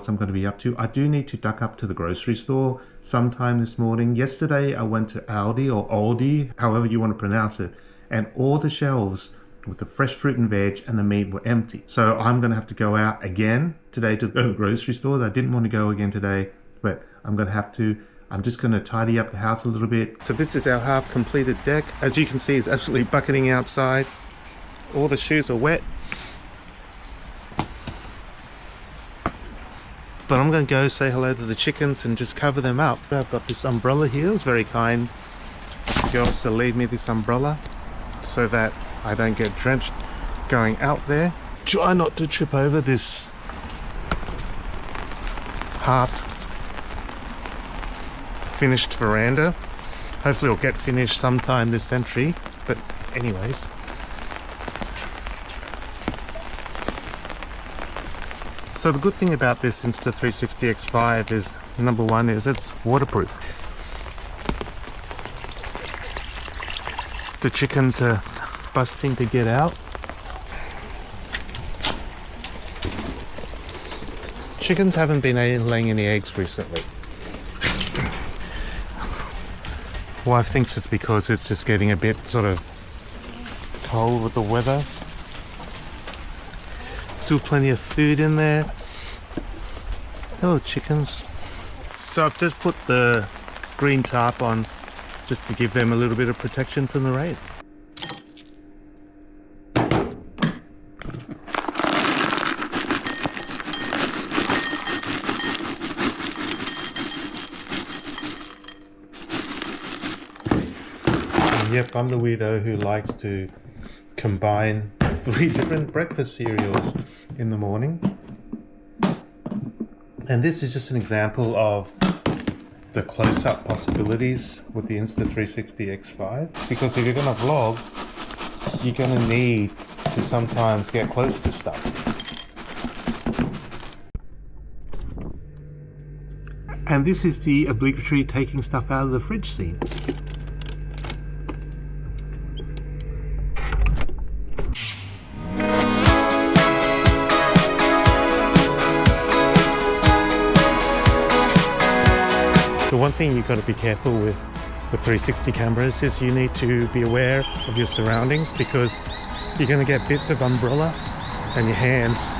else I'm going to be up to. I do need to duck up to the grocery store sometime this morning. Yesterday I went to Aldi or Aldi, however you want to pronounce it, and all the shelves with the fresh fruit and veg and the meat were empty. So I'm going to have to go out again today to go to the grocery store. I didn't want to go again today, but I'm going to have to. I'm just going to tidy up the house a little bit. So this is our half completed deck. As you can see, it's absolutely bucketing outside. All the shoes are wet. But I'm going to go say hello to the chickens and just cover them up. I've got this umbrella here. It's very kind girls to leave me this umbrella so that I don't get drenched going out there. Try not to trip over this half finished veranda. Hopefully it'll get finished sometime this century, but anyways. So the good thing about this Insta360 X5 is, number one, is it's waterproof. The chickens are busting to get out. Chickens haven't been laying any eggs recently. Wife thinks it's because it's just getting a bit sort of cold with the weather. Still plenty of food in there. Hello chickens. So I've just put the green tarp on just to give them a little bit of protection from the rain. Yep, I'm the weirdo who likes to combine 3 different breakfast cereals in the morning. And this is just an example of the close-up possibilities with the Insta360 X5. Because if you're going to vlog, you're going to need to sometimes get close to stuff. And this is the obligatory taking stuff out of the fridge scene. The one thing you've got to be careful with 360 cameras is you need to be aware of your surroundings, because you're going to get bits of umbrella and your hands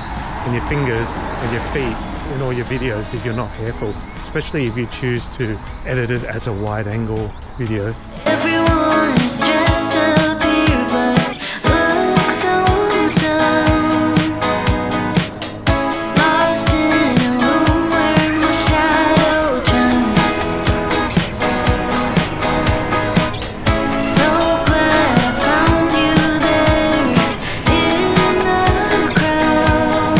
and your fingers and your feet in all your videos if you're not careful, especially if you choose to edit it as a wide angle video. Everyone is dressed up here, but looks so dumb. Lost in a room where my shadow drowns. So glad I found you there in the crowd.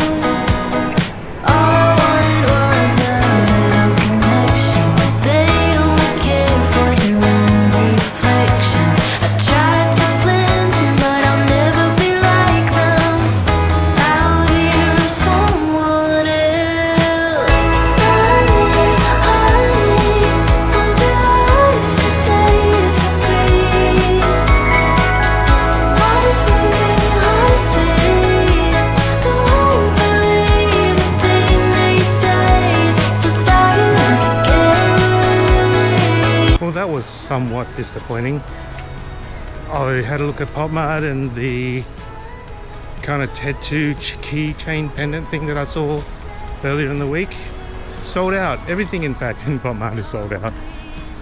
All I wanted was a little connection, but they only care for their own reflection. I tried to blend in, but I'll never be like them. Out here I'm someone else. Honey, but their eyes just taste so sweet. Honestly, don't believe a thing they say. So tired of the game. Well, that was somewhat disappointing. I had a look at Pop Mart and the kind of tattoo keychain pendant thing that I saw earlier in the week. Sold out. Everything, in fact, in Pop Mart is sold out.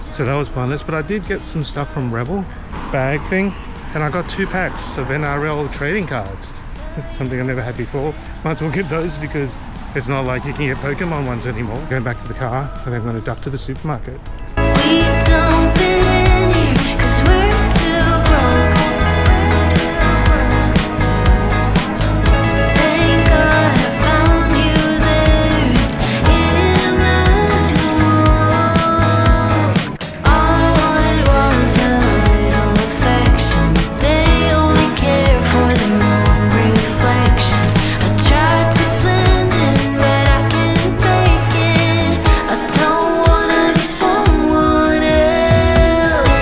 So that was pointless, but I did get some stuff from Rebel bag thing, and I got 2 packs of NRL trading cards. That's something I never had before. Might as well get those because it's not like you can get Pokemon ones anymore. Going back to the car, and then I'm going to duck to the supermarket. We don't fit in here 'cause we're too broke. Thank God I found you there in the smoke. All I wanted was a little affection, but they only care for their own reflection. I tried to blend in, but I can't fake it. I don't wanna be someone else.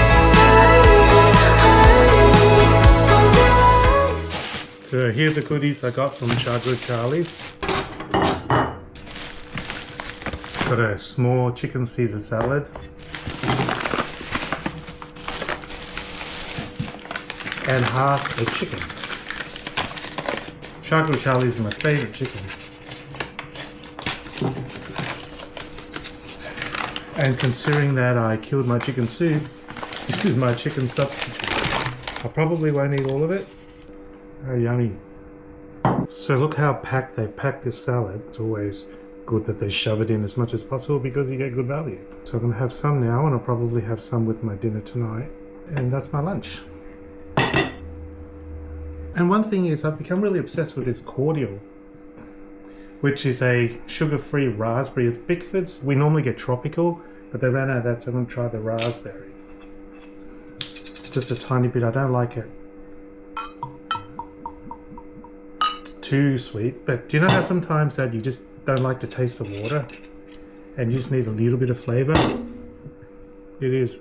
Honey, So here are the goodies I got from Childhood Charlie's. Got a small chicken Caesar salad. And half a chicken. Charcuterie Charlie is my favourite chicken. And considering that I killed my chicken soup, this is my chicken substitute. I probably won't eat all of it. Oh, yummy. So look how packed they've packed this salad. It's always good that they shove it in as much as possible because you get good value. So I'm going to have some now, and I'll probably have some with my dinner tonight. And that's my lunch. And one thing is, I've become really obsessed with this cordial, which is a sugar-free raspberry. Bickford's, we normally get tropical, but they ran out of that, so I'm going to try the raspberry. Just a tiny bit. I don't like it too sweet, but do you know how sometimes that you just don't like to taste the water and you just need a little bit of flavor? It is.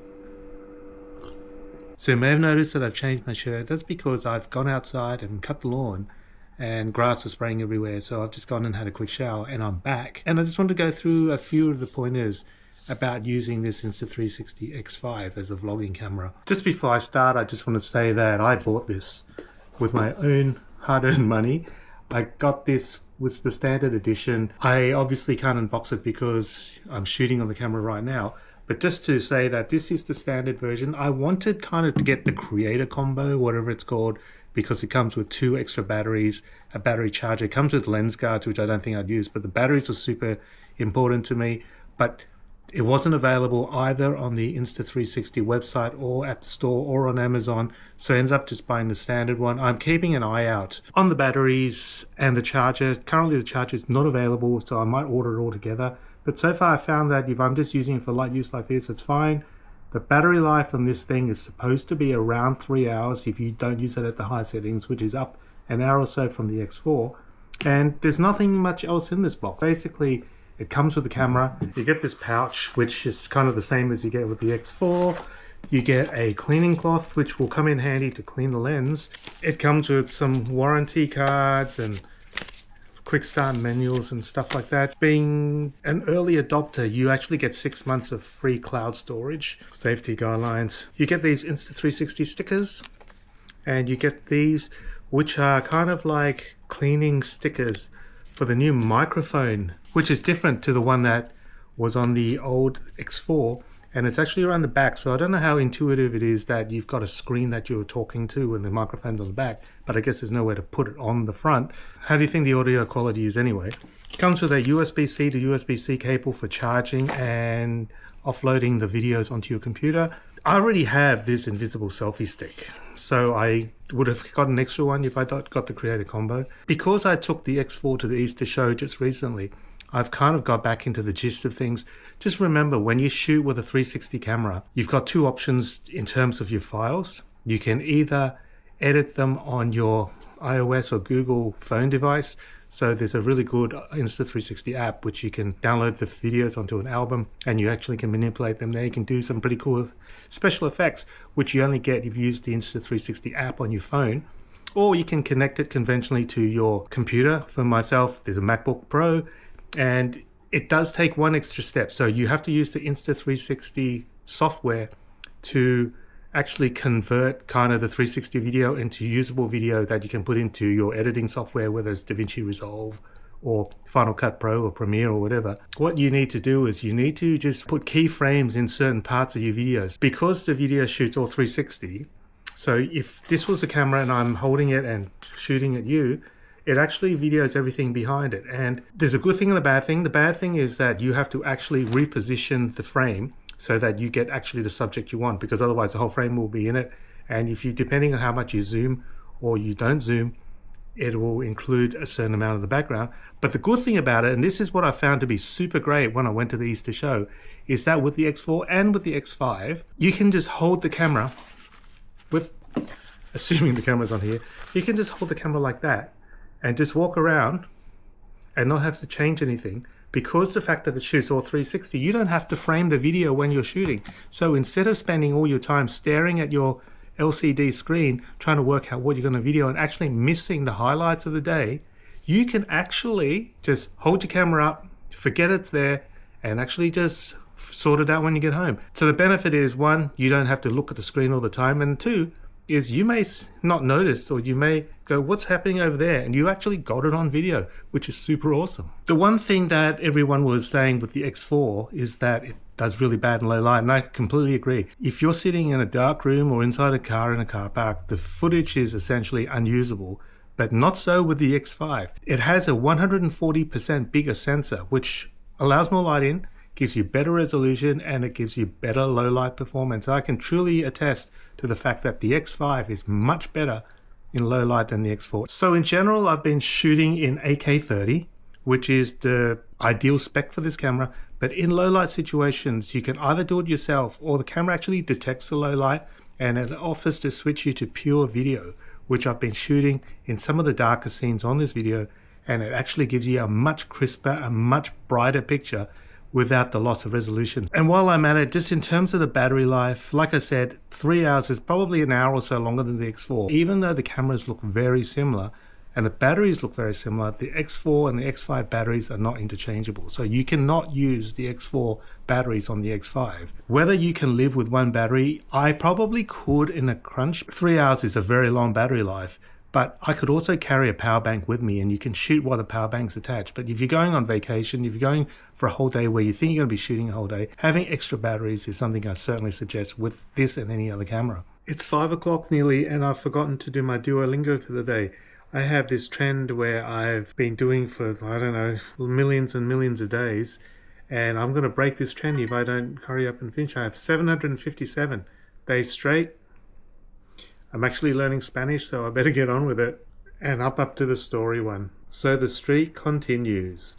So you may have noticed that I've changed my shirt. That's because I've gone outside and cut the lawn and grass is spraying everywhere. So I've just gone and had a quick shower and I'm back. And I just want to go through a few of the pointers about using this Insta360 X5 as a vlogging camera. Just before I start, I just want to say that I bought this with my own hard-earned money. I got this with the standard edition. I obviously can't unbox it because I'm shooting on the camera right now. But just to say that this is the standard version, I wanted kind of to get the creator combo, whatever it's called, because it comes with 2 extra batteries, a battery charger. It comes with lens guards, which I don't think I'd use, but the batteries were super important to me. But it wasn't available either on the Insta360 website or at the store or on Amazon, so I ended up just buying the standard one. I'm keeping an eye out on the batteries and the charger. Currently the charger is not available, so I might order it all together. But so far I found that if I'm just using it for light use like this, it's fine. The battery life on this thing is supposed to be around 3 hours if you don't use it at the high settings, which is up an hour or so from the X4. And there's nothing much else in this box. Basically, it comes with the camera. You get this pouch, which is kind of the same as you get with the X4. You get a cleaning cloth, which will come in handy to clean the lens. It comes with some warranty cards and quick start manuals and stuff like that. Being an early adopter, you actually get 6 months of free cloud storage. Safety guidelines. You get these Insta360 stickers, and you get these, which are kind of like cleaning stickers for the new microphone, which is different to the one that was on the old X4, and it's actually around the back. So I don't know how intuitive it is that you've got a screen that you're talking to and the microphone's on the back, but I guess there's nowhere to put it on the front. How do you think the audio quality is anyway? It comes with a USB-C to USB-C cable for charging and offloading the videos onto your computer. I already have this invisible selfie stick, so I would have got an extra one if I got the creator combo. Because I took the X4 to the Easter show just recently, I've kind of got back into the gist of things. Just remember, when you shoot with a 360 camera, you've got 2 options in terms of your files. You can either edit them on your iOS or Google phone device. So there's a really good Insta360 app which you can download the videos onto an album and you actually can manipulate them there. You can do some pretty cool special effects which you only get if you use the Insta360 app on your phone. Or you can connect it conventionally to your computer. For myself, there's a MacBook Pro, and it does take one extra step. So you have to use the Insta360 software to actually convert kind of the 360 video into usable video that you can put into your editing software, whether it's DaVinci Resolve or Final Cut Pro or Premiere or whatever. What you need to do is you need to just put keyframes in certain parts of your videos. Because the video shoots all 360, so if this was a camera and I'm holding it and shooting at you, it actually videos everything behind it. And there's a good thing and a bad thing. The bad thing is that you have to actually reposition the frame so that you get actually the subject you want, because otherwise the whole frame will be in it. And if you, depending on how much you zoom or you don't zoom, it will include a certain amount of the background. But the good thing about it, and this is what I found to be super great when I went to the Easter show, is that with the X4 and with the X5, you can just hold the camera with, assuming the camera's on here, you can just hold the camera like that and just walk around and not have to change anything. Because the fact that it shoots all 360, you don't have to frame the video when you're shooting. So instead of spending all your time staring at your LCD screen trying to work out what you're going to video and actually missing the highlights of the day, you can actually just hold your camera up, forget it's there, and actually just sort it out when you get home. So the benefit is, one, you don't have to look at the screen all the time, and two, is you may not notice, or you may go, what's happening over there? And you actually got it on video, which is super awesome. The one thing that everyone was saying with the X4 is that it does really bad in low light, and I completely agree. If you're sitting in a dark room or inside a car in a car park, the footage is essentially unusable, but not so with the X5. It has a 140% bigger sensor, which allows more light in, gives you better resolution, and it gives you better low light performance. I can truly attest to the fact that the X5 is much better in low light than the X4. So in general, I've been shooting in 8K30, which is the ideal spec for this camera. But in low light situations, you can either do it yourself, or the camera actually detects the low light and it offers to switch you to pure video, which I've been shooting in some of the darker scenes on this video, and it actually gives you a much crisper, a much brighter picture without the loss of resolution. And while I'm at it, just in terms of the battery life, like I said, 3 hours is probably an hour or so longer than the X4. Even though the cameras look very similar and the batteries look very similar, the X4 and the X5 batteries are not interchangeable. So you cannot use the X4 batteries on the X5. Whether you can live with one battery, I probably could in a crunch. 3 hours is a very long battery life, but I could also carry a power bank with me, and you can shoot while the power bank's attached. But if you're going on vacation, if you're going for a whole day where you think you're going to be shooting a whole day, having extra batteries is something I certainly suggest with this and any other camera. It's 5 o'clock nearly, and I've forgotten to do my Duolingo for the day. I have this trend where I've been doing for, I don't know, millions and millions of days, and I'm going to break this trend if I don't hurry up and finish. I have 757 days straight. I'm actually learning Spanish, so I better get on with it. And up to the story one. So the streak continues.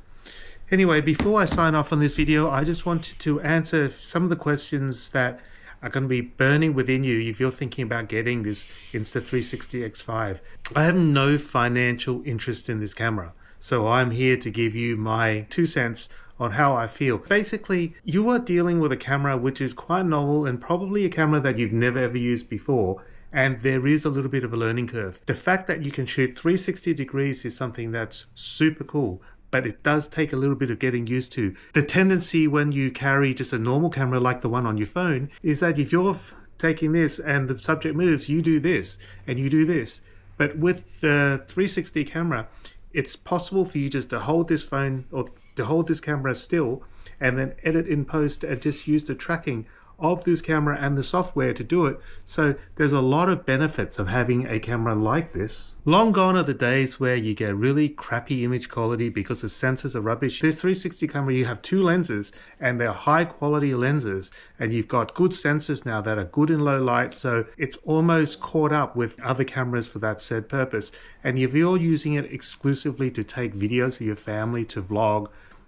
Anyway, before I sign off on this video, I just wanted to answer some of the questions that are going to be burning within you if you're thinking about getting this Insta360 X5. I have no financial interest in this camera, so I'm here to give you my 2 cents on how I feel. Basically, you are dealing with a camera which is quite novel and probably a camera that you've never ever used before. And there is a little bit of a learning curve. The fact that you can shoot 360 degrees is something that's super cool, but it does take a little bit of getting used to. The tendency when you carry just a normal camera like the one on your phone is that if you're taking this and the subject moves, you do this and you do this. But with the 360 camera, it's possible for you just to hold this phone or to hold this camera still and then edit in post and just use the tracking of this camera and the software to do it. So there's a lot of benefits of having a camera like this. Long gone are the days where you get really crappy image quality because the sensors are rubbish. This 360 camera, you have 2 lenses and they're high quality lenses, and you've got good sensors now that are good in low light, so it's almost caught up with other cameras for that said purpose. And if you're using it exclusively to take videos of your family, to vlog,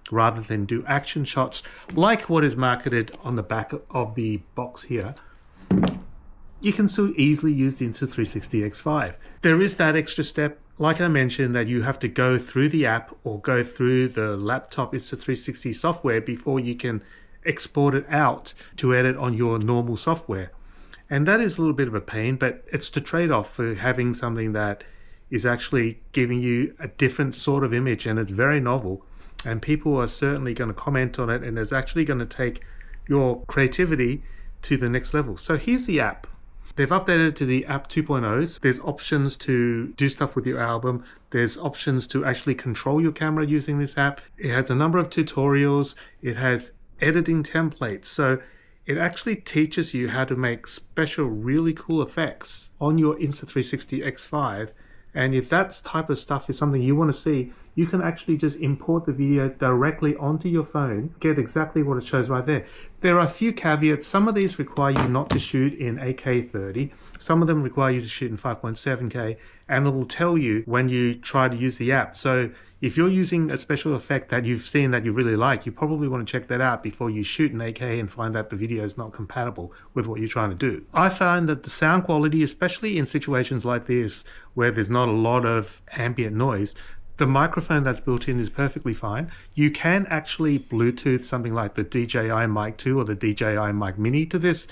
rather than do action shots like what is marketed on the back of the box here, you can still easily use the Insta360 X5. There is that extra step, like I mentioned, that you have to go through the app or go through the laptop Insta360 software before you can export it out to edit on your normal software. And that is a little bit of a pain, but it's the trade-off for having something that is actually giving you a different sort of image, and it's very novel. And people are certainly going to comment on it, and it's actually going to take your creativity to the next level. So here's the app. They've updated to the app 2.0s. There's options to do stuff with your album. There's options to actually control your camera using this app. It has a number of tutorials. It has editing templates. So it actually teaches you how to make special, really cool effects on your Insta360 X5. And if that type of stuff is something you want to see, you can actually just import the video directly onto your phone, get exactly what it shows right there. There are a few caveats. Some of these require you not to shoot in 8K30. Some of them require you to shoot in 5.7K, and it will tell you when you try to use the app. So if you're using a special effect that you've seen that you really like, you probably want to check that out before you shoot in 8K and find that the video is not compatible with what you're trying to do. I find that the sound quality, especially in situations like this where there's not a lot of ambient noise, the microphone that's built in is perfectly fine. You can actually Bluetooth something like the DJI Mic 2 or the DJI Mic Mini to this,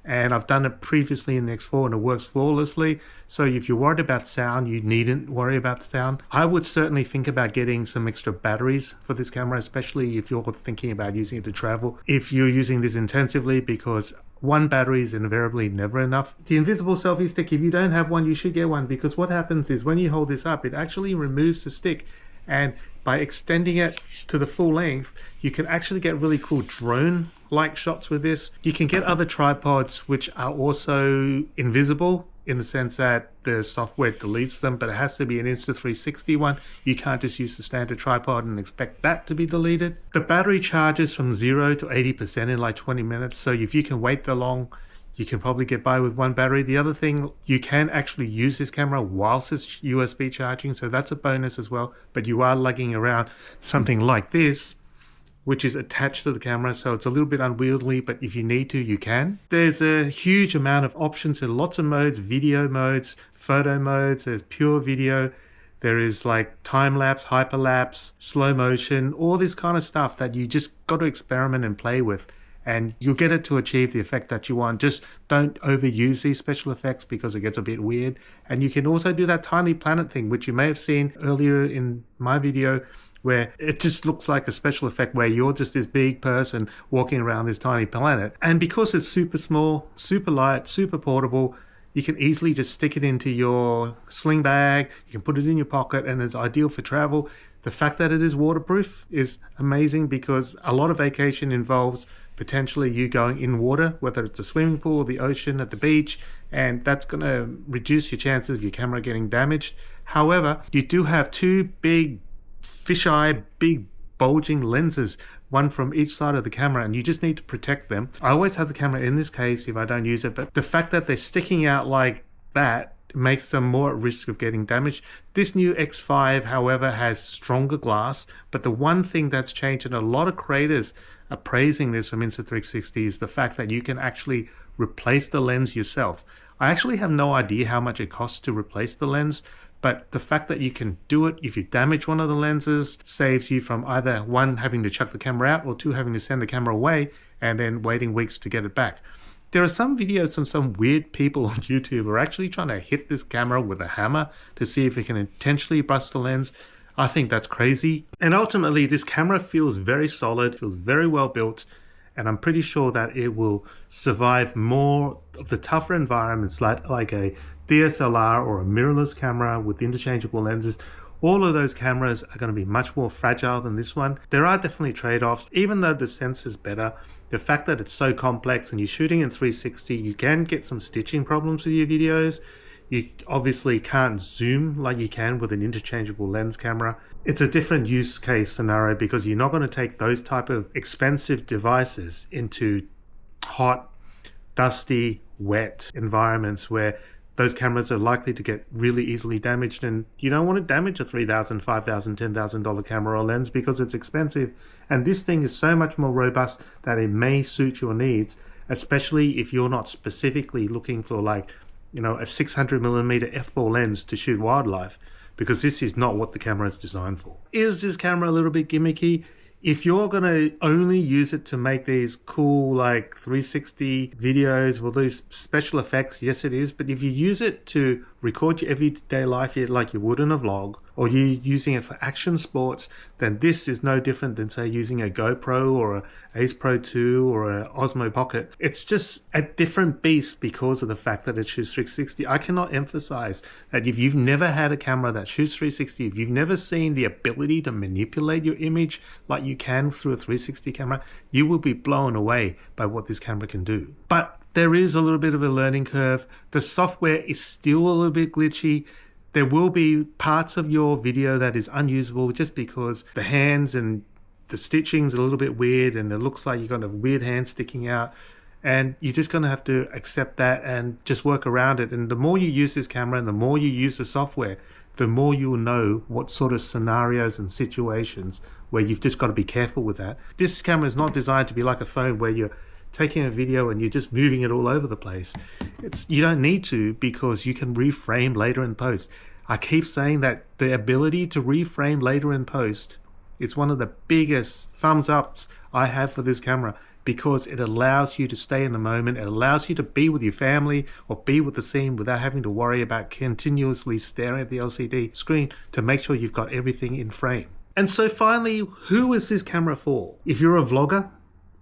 and I've done it previously in the X4 and it works flawlessly. So if you're worried about sound, you needn't worry about the sound. I would certainly think about getting some extra batteries for this camera, especially if you're thinking about using it to travel. If you're using this intensively, because one battery is invariably never enough. The invisible selfie stick, if you don't have one, you should get one, because what happens is when you hold this up, it actually removes the stick, and by extending it to the full length, you can actually get really cool drone-like shots with this. You can get other tripods which are also invisible, in the sense that the software deletes them, but it has to be an Insta360 one. You can't just use the standard tripod and expect that to be deleted. The battery charges from 0 to 80% in like 20 minutes, so if you can wait that long, you can probably get by with one battery. The other thing, you can actually use this camera whilst it's USB charging, so that's a bonus as well, but you are lugging around something like this, which is attached to the camera, so it's a little bit unwieldy, but if you need to, you can. There's a huge amount of options and lots of modes, video modes, photo modes, there's pure video, there is like time-lapse, hyperlapse, slow motion, all this kind of stuff that you just got to experiment and play with, and you'll get it to achieve the effect that you want. Just don't overuse these special effects because it gets a bit weird. And you can also do that tiny planet thing, which you may have seen earlier in my video, where it just looks like a special effect where you're just this big person walking around this tiny planet. And because it's super small, super light, super portable, you can easily just stick it into your sling bag, you can put it in your pocket, and it's ideal for travel. The fact that it is waterproof is amazing, because a lot of vacation involves potentially you going in water, whether it's a swimming pool or the ocean at the beach, and that's going to reduce your chances of your camera getting damaged. However, you do have two big fisheye, big bulging lenses, one from each side of the camera, and you just need to protect them. I always have the camera in this case if I don't use it, but the fact that they're sticking out like that makes them more at risk of getting damaged. This new X5, however, has stronger glass, but the one thing that's changed, and a lot of creators are praising this from Insta360, is the fact that you can actually replace the lens yourself. I actually have no idea how much it costs to replace the lens, but the fact that you can do it if you damage one of the lenses saves you from either one, having to chuck the camera out, or two, having to send the camera away and then waiting weeks to get it back. There are some videos from some weird people on YouTube who are actually trying to hit this camera with a hammer to see if it can intentionally bust the lens. I think that's crazy. And ultimately, this camera feels very solid, feels very well built, and I'm pretty sure that it will survive more of the tougher environments like a DSLR or a mirrorless camera with interchangeable lenses. All of those cameras are going to be much more fragile than this one. There are definitely trade-offs. Even though the sensor's better, the fact that it's so complex and you're shooting in 360, you can get some stitching problems with your videos. You obviously can't zoom like you can with an interchangeable lens camera. It's a different use case scenario, because you're not going to take those type of expensive devices into hot, dusty, wet environments where those cameras are likely to get really easily damaged, and you don't want to damage a $3,000, $5,000, $10,000 camera or lens because it's expensive. And this thing is so much more robust that it may suit your needs, especially if you're not specifically looking for, like, you know, a 600mm f4 lens to shoot wildlife, because this is not what the camera is designed for. Is this camera a little bit gimmicky? If you're going to only use it to make these cool like 360 videos with these special effects, yes it is. But if you use it to record your everyday life like you would in a vlog, or you're using it for action sports, then this is no different than, say, using a GoPro or a Ace Pro 2 or an Osmo Pocket. It's just a different beast because of the fact that it shoots 360. I cannot emphasize that if you've never had a camera that shoots 360, if you've never seen the ability to manipulate your image like you can through a 360 camera, you will be blown away by what this camera can do. But there is a little bit of a learning curve. The software is still a little bit glitchy. There will be parts of your video that is unusable just because the hands and the stitching's a little bit weird and it looks like you've got a weird hand sticking out, and you're just going to have to accept that and just work around it. And the more you use this camera and the more you use the software, the more you'll know what sort of scenarios and situations where you've just got to be careful with that. This camera is not designed to be like a phone where you're taking a video and you're just moving it all over the place. You don't need to, because you can reframe later in post. I keep saying that the ability to reframe later in post is one of the biggest thumbs ups I have for this camera, because it allows you to stay in the moment. It allows you to be with your family or be with the scene without having to worry about continuously staring at the LCD screen to make sure you've got everything in frame. And so finally, who is this camera for? If you're a vlogger,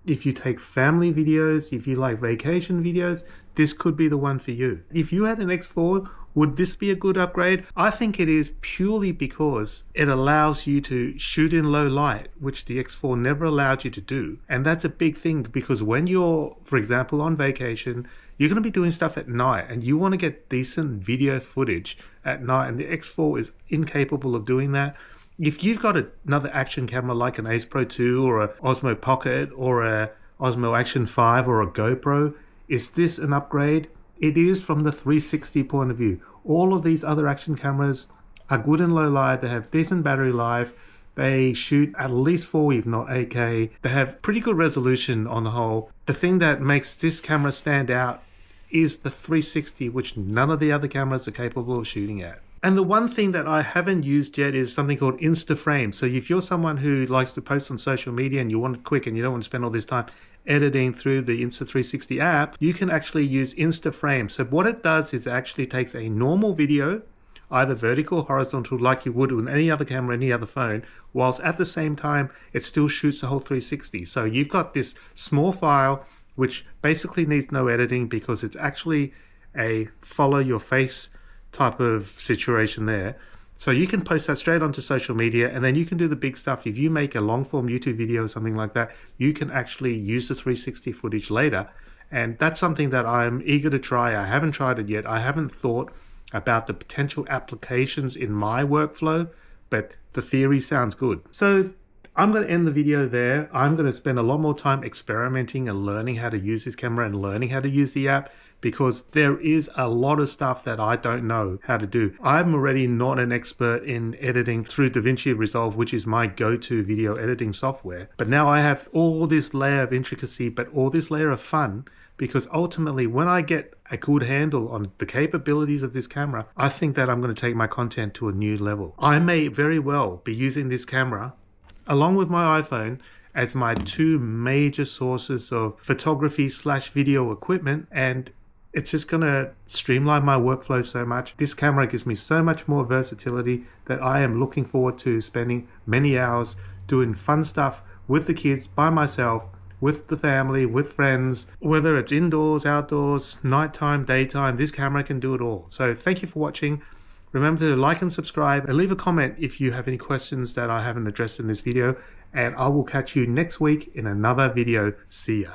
if you take family videos, if you like vacation videos, this could be the one for you. If you had an X4, would this be a good upgrade? I think it is, purely because it allows you to shoot in low light, which the X4 never allowed you to do. And that's a big thing, because when you're, for example, on vacation, you're going to be doing stuff at night and you want to get decent video footage at night, and the X4 is incapable of doing that. If you've got another action camera like an Ace Pro 2 or an Osmo Pocket or a Osmo Action 5 or a GoPro, is this an upgrade? It is from the 360 point of view. All of these other action cameras are good in low light. They have decent battery life. They shoot at least 4, if not 8K. They have pretty good resolution on the whole. The thing that makes this camera stand out is the 360, which none of the other cameras are capable of shooting at. And the one thing that I haven't used yet is something called Insta360. So if you're someone who likes to post on social media and you want it quick and you don't want to spend all this time editing through the Insta360 app, you can actually use Insta360. So what it does is it actually takes a normal video, either vertical or horizontal, like you would with any other camera, any other phone, whilst at the same time it still shoots the whole 360. So you've got this small file which basically needs no editing, because it's actually a follow your face type of situation there. So you can post that straight onto social media, and then you can do the big stuff. If you make a long form YouTube video or something like that, you can actually use the 360 footage later. And that's something that I'm eager to try. I haven't tried it yet. I haven't thought about the potential applications in my workflow, but the theory sounds good. So I'm going to end the video there. I'm going to spend a lot more time experimenting and learning how to use this camera and learning how to use the app, because there is a lot of stuff that I don't know how to do. I'm already not an expert in editing through DaVinci Resolve, which is my go-to video editing software. But now I have all this layer of intricacy, but all this layer of fun, because ultimately when I get a good handle on the capabilities of this camera, I think that I'm going to take my content to a new level. I may very well be using this camera along with my iPhone as my 2 major sources of photography / video equipment, and it's just going to streamline my workflow so much. This camera gives me so much more versatility that I am looking forward to spending many hours doing fun stuff with the kids, by myself, with the family, with friends, whether it's indoors, outdoors, nighttime, daytime. This camera can do it all. So thank you for watching. Remember to like and subscribe and leave a comment if you have any questions that I haven't addressed in this video, and I will catch you next week in another video. See ya.